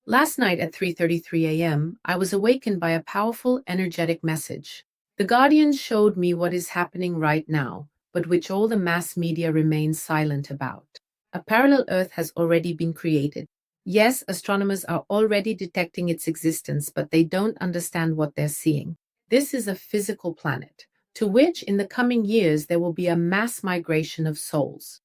Last night at 3:33 a.m., I was awakened by a powerful, energetic message. The Guardians showed me what is happening right now, but which all the mass media remains silent about. A parallel Earth has already been created. Yes, astronomers are already detecting its existence, but they don't understand what they're seeing. This is a physical planet, to which in the coming years there will be a mass migration of souls.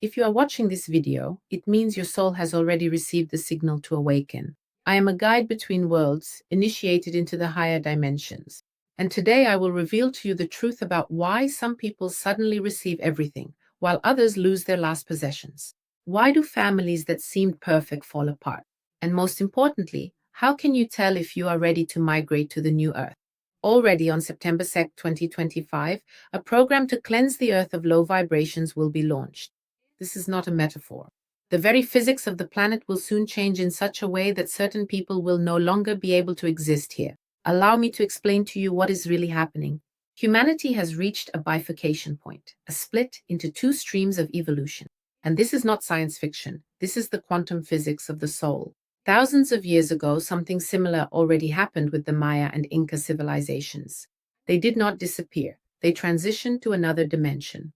If you are watching this video, it means your soul has already received the signal to awaken. I am a guide between worlds, initiated into the higher dimensions. And today I will reveal to you the truth about why some people suddenly receive everything, while others lose their last possessions. Why do families that seemed perfect fall apart? And most importantly, how can you tell if you are ready to migrate to the new Earth? Already on September 2nd, 2025, a program to cleanse the Earth of low vibrations will be launched. This is not a metaphor. The very physics of the planet will soon change in such a way that certain people will no longer be able to exist here. Allow me to explain to you what is really happening. Humanity has reached a bifurcation point, a split into two streams of evolution. And this is not science fiction. This is the quantum physics of the soul. Thousands of years ago, something similar already happened with the Maya and Inca civilizations. They did not disappear. They transitioned to another dimension.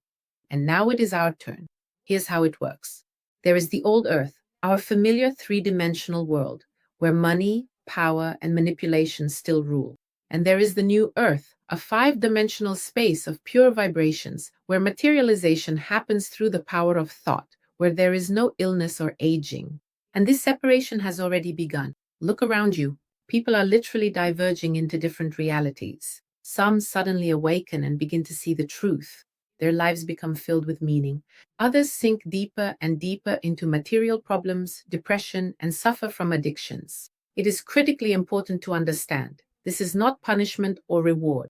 And now it is our turn. Here's how it works. There is the old Earth, our familiar three-dimensional world, where money, power, and manipulation still rule. And there is the new Earth, a five-dimensional space of pure vibrations, where materialization happens through the power of thought, where there is no illness or aging. And this separation has already begun. Look around you. People are literally diverging into different realities. Some suddenly awaken and begin to see the truth. Their lives become filled with meaning. Others sink deeper and deeper into material problems, depression, and suffer from addictions. It is critically important to understand. This is not punishment or reward.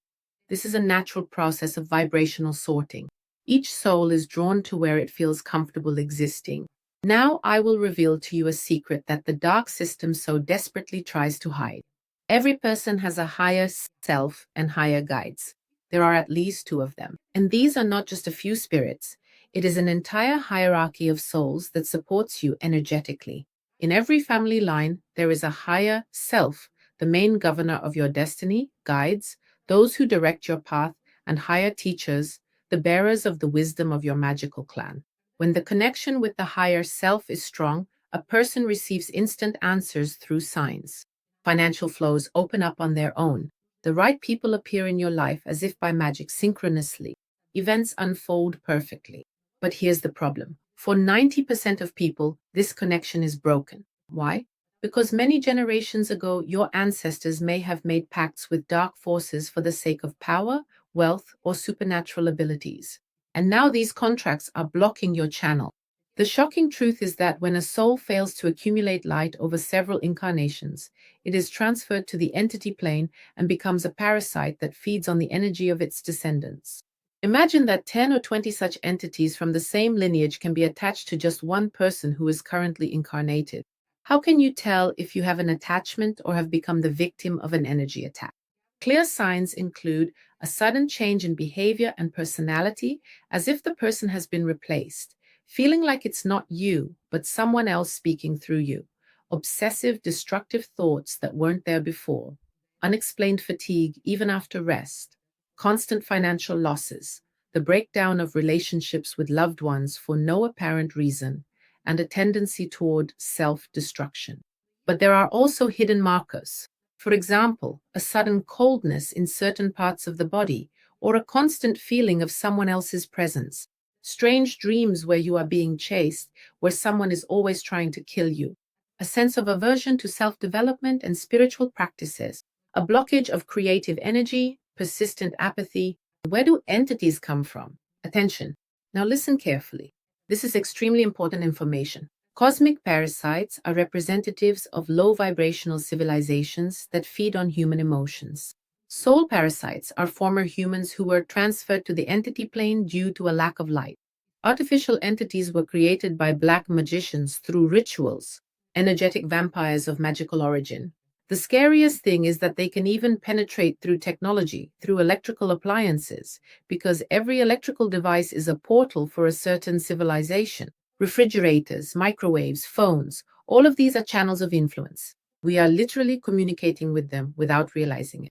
This is a natural process of vibrational sorting. Each soul is drawn to where it feels comfortable existing. Now I will reveal to you a secret that the dark system so desperately tries to hide. Every person has a higher self and higher guides. There are at least two of them. And these are not just a few spirits. It is an entire hierarchy of souls that supports you energetically. In every family line, there is a higher self, the main governor of your destiny, guides, those who direct your path, and higher teachers, the bearers of the wisdom of your magical clan. When the connection with the higher self is strong, a person receives instant answers through signs. Financial flows open up on their own. The right people appear in your life as if by magic synchronously. Events unfold perfectly. But here's the problem. For 90% of people, this connection is broken. Why? Because many generations ago, your ancestors may have made pacts with dark forces for the sake of power, wealth, or supernatural abilities. And now these contracts are blocking your channel. The shocking truth is that when a soul fails to accumulate light over several incarnations, it is transferred to the entity plane and becomes a parasite that feeds on the energy of its descendants. Imagine that 10 or 20 such entities from the same lineage can be attached to just one person who is currently incarnated. How can you tell if you have an attachment or have become the victim of an energy attack? Clear signs include a sudden change in behavior and personality, as if the person has been replaced. Feeling like it's not you, but someone else speaking through you. Obsessive, destructive thoughts that weren't there before. Unexplained fatigue even after rest. Constant financial losses. The breakdown of relationships with loved ones for no apparent reason. And a tendency toward self-destruction. But there are also hidden markers. For example, a sudden coldness in certain parts of the body, or a constant feeling of someone else's presence. Strange dreams where you are being chased, where someone is always trying to kill you. A sense of aversion to self-development and spiritual practices. A blockage of creative energy, persistent apathy. Where do entities come from? Attention. Now listen carefully. This is extremely important information. Cosmic parasites are representatives of low vibrational civilizations that feed on human emotions. Soul parasites are former humans who were transferred to the entity plane due to a lack of light. Artificial entities were created by black magicians through rituals, energetic vampires of magical origin. The scariest thing is that they can even penetrate through technology, through electrical appliances, because every electrical device is a portal for a certain civilization. Refrigerators, microwaves, phones, all of these are channels of influence. We are literally communicating with them without realizing it.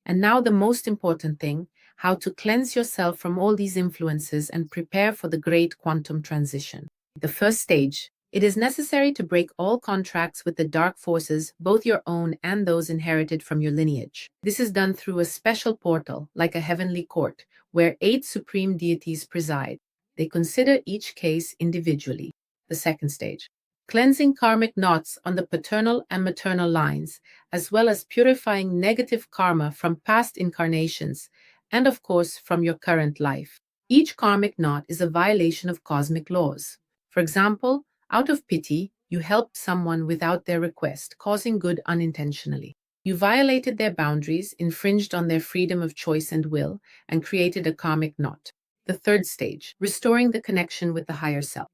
And now, the most important thing: how to cleanse yourself from all these influences and prepare for the great quantum transition. The first stage: it is necessary to break all contracts with the dark forces, both your own and those inherited from your lineage. This is done through a special portal, like a heavenly court, where 8 supreme deities preside. They consider each case individually. The second stage: cleansing karmic knots on the paternal and maternal lines, as well as purifying negative karma from past incarnations and, of course, from your current life. Each karmic knot is a violation of cosmic laws. For example, out of pity, you helped someone without their request, causing good unintentionally. You violated their boundaries, infringed on their freedom of choice and will, and created a karmic knot. The third stage: restoring the connection with the higher self.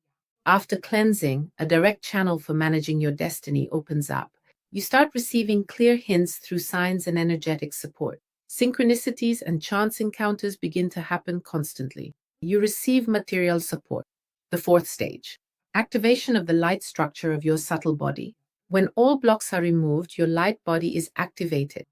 After cleansing, a direct channel for managing your destiny opens up. You start receiving clear hints through signs and energetic support. Synchronicities and chance encounters begin to happen constantly. You receive material support. The fourth stage: activation of the light structure of your subtle body. When all blocks are removed, your light body is activated.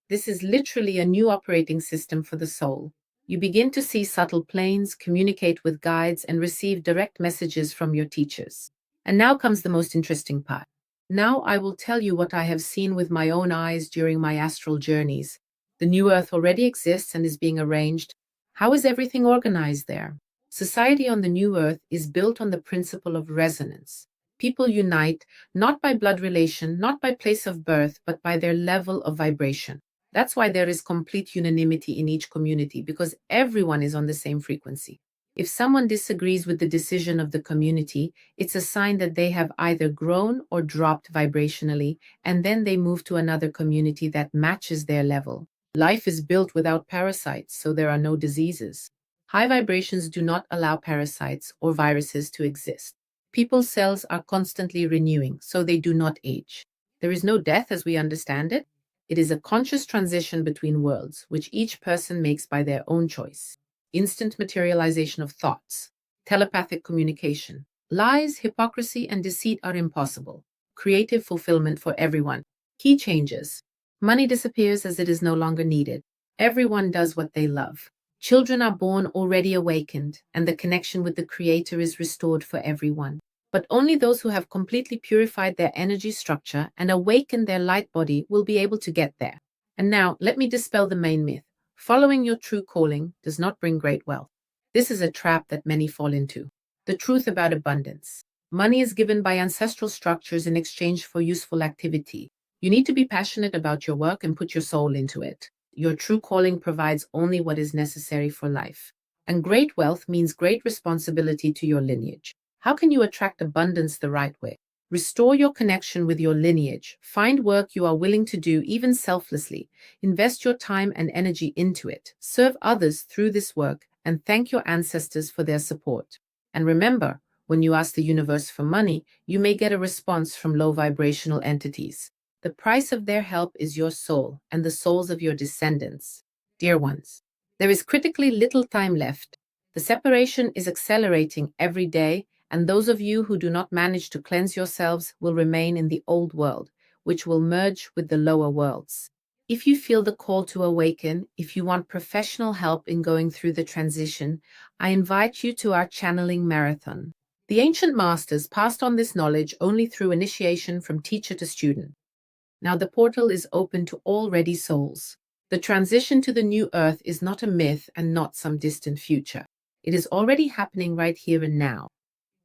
This is literally a new operating system for the soul. You begin to see subtle planes, communicate with guides, and receive direct messages from your teachers. And now comes the most interesting part. Now I will tell you what I have seen with my own eyes during my astral journeys. The new earth already exists and is being arranged. How is everything organized there? Society on the new earth is built on the principle of resonance. People unite not by blood relation, not by place of birth, but by their level of vibration. That's why there is complete unanimity in each community, because everyone is on the same frequency. If someone disagrees with the decision of the community, it's a sign that they have either grown or dropped vibrationally, and then they move to another community that matches their level. Life is built without parasites, so there are no diseases. High vibrations do not allow parasites or viruses to exist. People's cells are constantly renewing, so they do not age. There is no death as we understand it. It is a conscious transition between worlds, which each person makes by their own choice. Instant materialization of thoughts, telepathic communication. Lies, hypocrisy, and deceit are impossible. Creative fulfillment for everyone. Key changes. Money disappears as it is no longer needed. Everyone does what they love. Children are born already awakened, and the connection with the Creator is restored for everyone. But only those who have completely purified their energy structure and awakened their light body will be able to get there. And now, let me dispel the main myth. Following your true calling does not bring great wealth. This is a trap that many fall into. The truth about abundance. Money is given by ancestral structures in exchange for useful activity. You need to be passionate about your work and put your soul into it. Your true calling provides only what is necessary for life. And great wealth means great responsibility to your lineage. How can you attract abundance the right way? Restore your connection with your lineage. Find work you are willing to do, even selflessly. Invest your time and energy into it. Serve others through this work and thank your ancestors for their support. And remember, when you ask the universe for money, you may get a response from low vibrational entities. The price of their help is your soul and the souls of your descendants. Dear ones, there is critically little time left. The separation is accelerating every day, and those of you who do not manage to cleanse yourselves will remain in the old world, which will merge with the lower worlds. If you feel the call to awaken, if you want professional help in going through the transition, I invite you to our channeling marathon. The ancient masters passed on this knowledge only through initiation from teacher to student. Now the portal is open to all ready souls. The transition to the new earth is not a myth and not some distant future. It is already happening right here and now.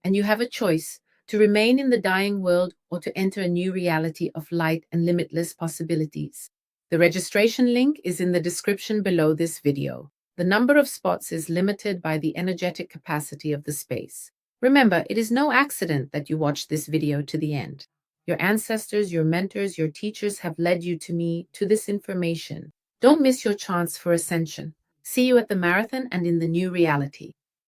And you have a choice: to remain in the dying world or to enter a new reality of light and limitless possibilities. The registration link is in the description below this video. The number of spots is limited by the energetic capacity of the space. Remember, it is no accident that you watched this video to the end. Your ancestors, your mentors, your teachers have led you to me, to this information. Don't miss your chance for ascension. See you at the marathon and in the new reality.